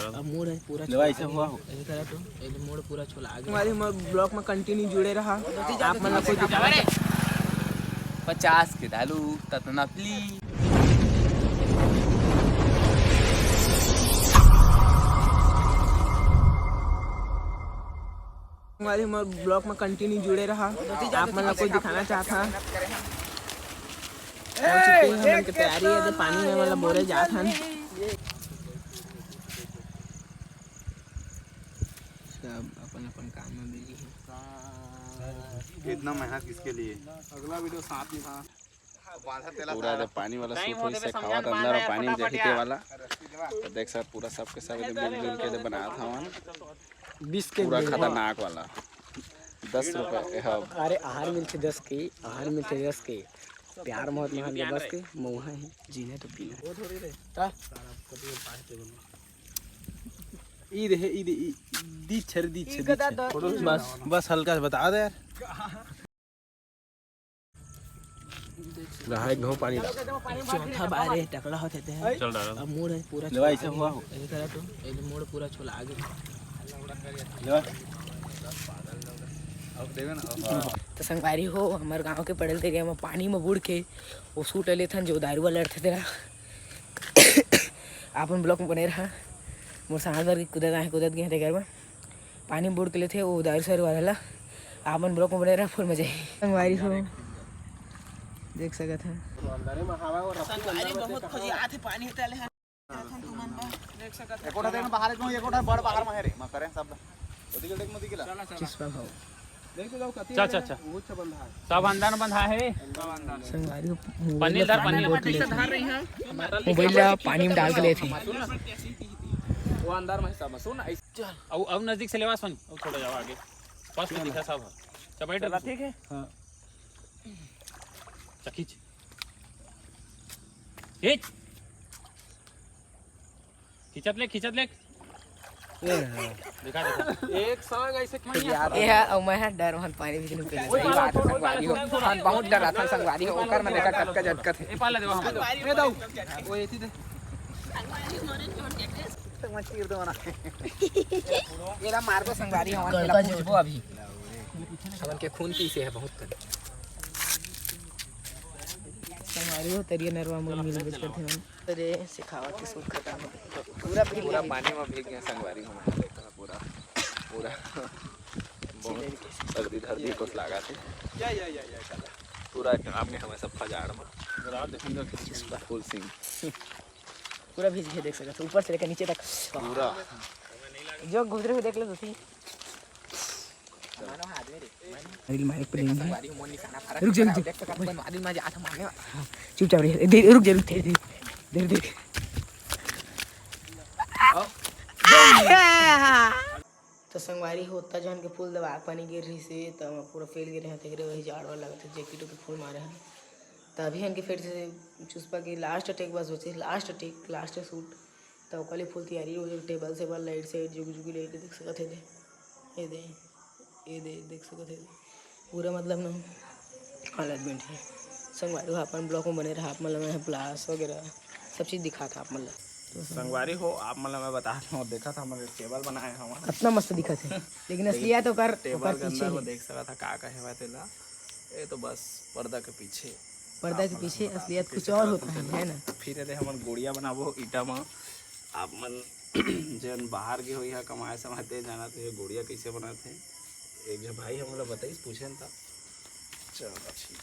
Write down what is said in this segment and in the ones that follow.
अब मूड है पूरा ऐसा हुआ हो ऐसे करा तो एक मूड पूरा छोला आगे हमारे ब्लॉग में कंटिन्यू जुड़े रहा आप मतलब कोई 50 के डालू तना प्लीज। हमारे ब्लॉग में कंटिन्यू जुड़े रहा आप मतलब कोई दिखाना चाहता तैयारी है तो पानी में मतलब बोरे जात हन सब अपन अपन काम में बिजी है। इतना मेहनत किसके लिए? अगला वीडियो साथ में था पूरा जब पानी वाला सूट हुई से खावा अंदर और पानी में जहिते वाला तो देख सर पूरा सबके सब मिलजुल के बनाया था वहाँ 20 के पूरा खतरनाक वाला 10 रुपये। अरे आहार मिलते 10 के आहार मिलते 10 के प्यार मोहब्बत महान के बस के मऊहा है जीने तो पीना वो थोड़ी रे ता ई रे ई दी छर बस बस हल्का बता दे यार रहा घाव पानी चौथा बारे टकला होते हैं चल रहा अब मूड है पूरा ऐसा हुआ हो ऐसे करा तो एक मूड पूरा छोला आगे तो संगवारी हो हमारे गांव के पड़े थे हम पानी में बुड़ के वो सूट ले थे जो दारू वाला लड़ते थे अपन ब्लॉक में बने रहा मोर सांगर कूदत गए घर में पानी में बुड़ के ले थे वो दारू सारू वाला अपन ब्लॉक में बने रहा फुल मजे संगवारी हो देख सकते हैं बहुत खोजियात है पानी तले है देख सकते हैं एकोटा देन बाहर को एकोटा बड़ बाहर में है रे म करे सब ओदी के देख मती केला चिस्पा भाव देख तो जाओ कती अच्छा अच्छा वो छ बंधा है सब अंदर बंधा है संगवारी पनीर दार पनीर धर रही है मोबाइल पानी में डाल के ले थे वो अंदर में सब सुन चल अब नजदीक से लेवा सुन अब थोड़ा जाओ आगे पास में दिखा सब चपेट ठीक है हां खींच खींच खींचत ले दिखा एक संग ऐसे क्यों ये है और मैं डर वहां पानी भी नहीं पीने सही बात है संगवारी हो हम बहुत डर था संगवारी हो ओकर में देखा कटका झटका थे ए पाला देवा हम ए दो वो एती दे मत तीर दो ना येला मार को संगवारी हो पहला पूछबो अभी सबन के खून पीसे है बहुत कर संगवारी हो तरिया नरवा में मिल बेच करते हैं अरे सिखावत के सूट खत्म पूरा पानी में भीग गया संगवारी हमारे देखा पूरा बहुत धरती को लगा थे पूरा आपने हमें सब फजाड़ में फुल सिंह पूरा भीज के देख सकते ऊपर से लेकर नीचे तक पूरा जो गुजरे हुए देख लो तुसी अरे माइक पे नहीं रुक जा आदमी में जा मारने चुपचाप रह रुक जा देर तो संगवारी होता जन के फूल दबा पानी गिर रही से तो पूरा फैल गिर रहे थे वही झाड़ वाला लगा था जैकेटों के फूल मारे हैं तभी इनके फिर से चुस्पा की लास्ट अटैक बस होती लास्ट शूट तो कल फुल तैयारी हो टेबल से लाइट से जुगी लाइट देख सकते थे ये देख सकते थे पूरा मतलब ना हालत बैठ है संगवारी अपन ब्लॉक में बने रहा आप मतलब प्लास वगैरह सब चीज़ दिखा था आप मतलब संगवारी हो आप मतलब मैं बता रहा हूँ देखा था हमारे टेबल बनाए हम कितना मस्त दिखा थे लेकिन असलियत तो कर टेबल के अंदर वो देख सका था का है तेला ये तो बस पर्दा के पीछे असलियत कुछ और होता है ना फिर यदि हमन गुड़िया बनाबो ईटा में आप मन जन बाहर के हो यहाँ कमाए समाते जाना थे गुड़िया कैसे बनाते एक जो भाई हम लोग बताइए पूछे था चलो ठीक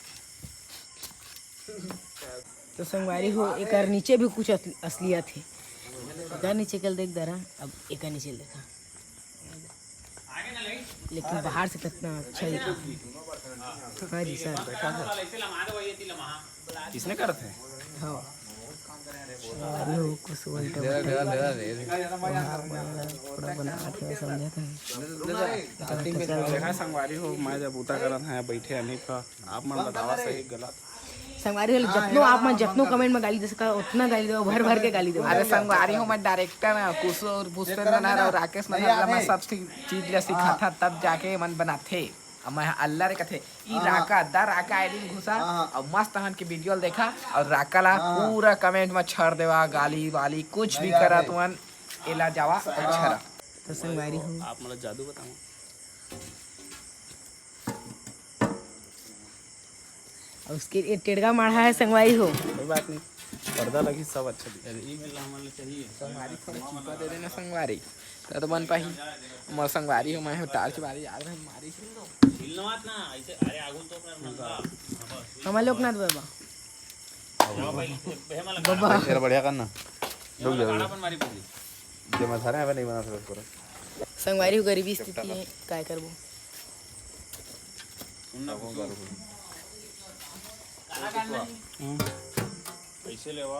तो संगवारी हो एक नीचे भी कुछ असलियत है एक नीचे कल देख दरा अब एक नीचे देखा लेकिन बाहर से कितना अच्छा दिखा हाँ जी सर किसने करते हैं हाँ कुछ देखा संगवारी हो मैं जब उतर करत है बैठे अनिक आप मन बतावा सही गलत संगवारी हो जितनो आप मन जितनो कमेंट में गाली दे सका उतना गाली दो भर के गाली दो अरे संगवारी हो मैं डायरेक्टर कुछ और पुष्पेंद्र नार और राकेश नार मैं सब चीज ले सीखा था तब जाके मन बनाथे मैं अल्लाह रे कथे ई राका आईडी घुसा और मस्त हन के वीडियो देखा और राका ला पूरा कमेंट में छड़ देवा गाली वाली कुछ भी करा तुमन एला जावा अक्षरा तो संगवारी हो आप मतलब जादू बताओ। और उसके ये टेढ़ा माढ़ा है संगवारी हो। कोई बात नहीं, पर्दा लगी सब अच्छा दिखे। अरे एक गिला हमारे चाहिए। संगवारी थोड़ा चीपा दे देना संगवारी तो बन पाही। मैं संगवारी हो, मैं टार्च बारी याद है मारी हिलना मत ना ऐसे। अरे आगू तो अपना हमारे लोकनाथ बाबा बाबा तेरा बढ़िया करना रुक जा गाड़ापन मारी पड़ी। जो मैं सारे नहीं बना सकता पूरा संगवारी हो गरीबी स्थिति है काय करबो। कैसे लेवा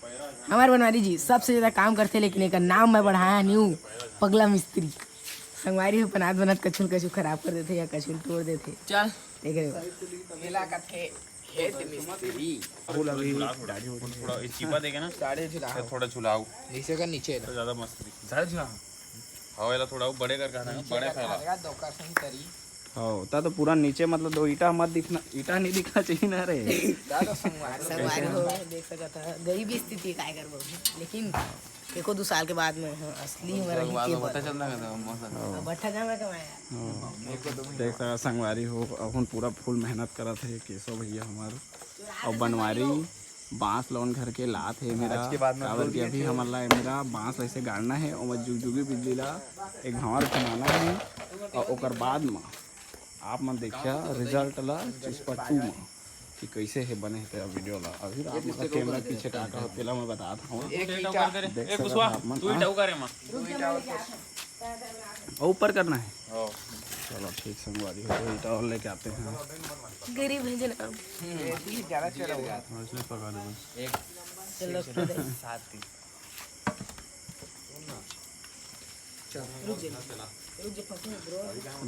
पैरा हमारे बनवारी जी सबसे ज्यादा काम करते, लेकिन एक नाम मैं बढ़ाया न्यू पगला मिस्त्री। संगवारी हो पनात बनत कछुल कछु खराब कर देते या कछुल तोड़ देते। चल देख रहे हो एला का थे हेड मिस्त्री फूल अभी थोड़ा चीपा देके ना साड़े झुला थोड़ा झुलाओ नीचे का नीचे तो ज्यादा मस्त दिखे। झाड़ झुला हाँ वाला थोड़ा बड़े कर खाना बड़े फैला। लगा दोका सही करी हो ता तो पूरा नीचे मतलब 2 ईटा मत दिखना, ईटा नहीं दिखना चाहिए ना रे। दादा संगवारी संगवारी हो देख सका था गरीबी स्थिति काय करबो, लेकिन देखो 2 साल के बाद में हाँ, असली हमारा ही के पता चल रहा है मौसम बट्ठा कहाँ में कमाया। देख सका संगवारी हो अपन पूरा फुल मेहनत करा थे केशव भैया हमार। और बनवारी बांस लोन घर के लात है मेरा काबर के अभी हमारा मेरा बांस ऐसे गाड़ना है और जुगजुगी बिजली ला एक घावर बनाना है। और ओकर बाद में आप मन देखिया रिजल्ट ला चिस्पा 2 में कि कैसे है बने है वीडियो ला। अभी आप मतलब कैमरा पीछे टाका होते ला मैं बताता हूँ। एक ईटा ईटा कर दे। ए कुशवा तू ईटा करे मां और ऊपर करना है। चलो ठीक संगवारी हो तो ईटा और लेके आते हैं। गरीब है जना ज्यादा चला हुआ इसलिए पका दो बस। चलो तो दे।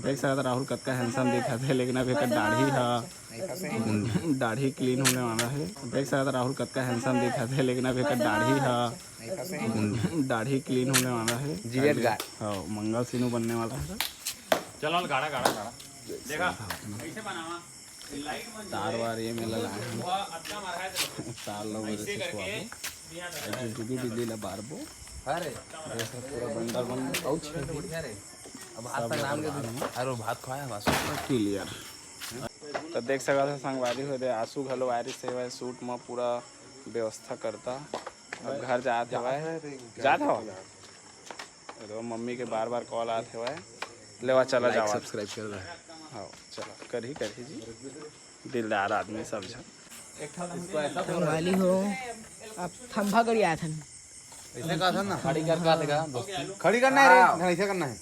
देख सकते राहुल कत्का हैंडसम दिखा थे, लेकिन अभी एक दाढ़ी है दाढ़ी क्लीन होने वाला है। देख सकते राहुल कत्का हैंडसम दिखा थे, लेकिन अभी एक दाढ़ी है दाढ़ी क्लीन होने वाला है। जिलेट गाय हाँ मंगल सिनू बनने वाला है। चलो गाड़ा गाड़ा गाड़ा देखा कैसे बनावा लाइट में तार वार ये में लगाए हैं। वो अच्छा मारा है तो तार लोग ऐसे करके जुगी बिजली ला बारबो अरे पूरा बंडल बन और अब हाथ तक नाम के अरे भात खाया बस क्लियर। तो देख सका था संगवारी हो दे आंसू घलो वायरस सेवा सूट में पूरा व्यवस्था करता। अब घर जाते हुए जात हो तो मम्मी के बार बार कॉल आते हुए लेवा चला जाओ सब्सक्राइब कर रहा है हाँ चलो करी जी दिलदार आदमी सब झन संगवारी हो अब थंभा करी आया था। ऐसे कहा था ना खड़ी कर का देगा खड़ी करना है रे ऐसे करना है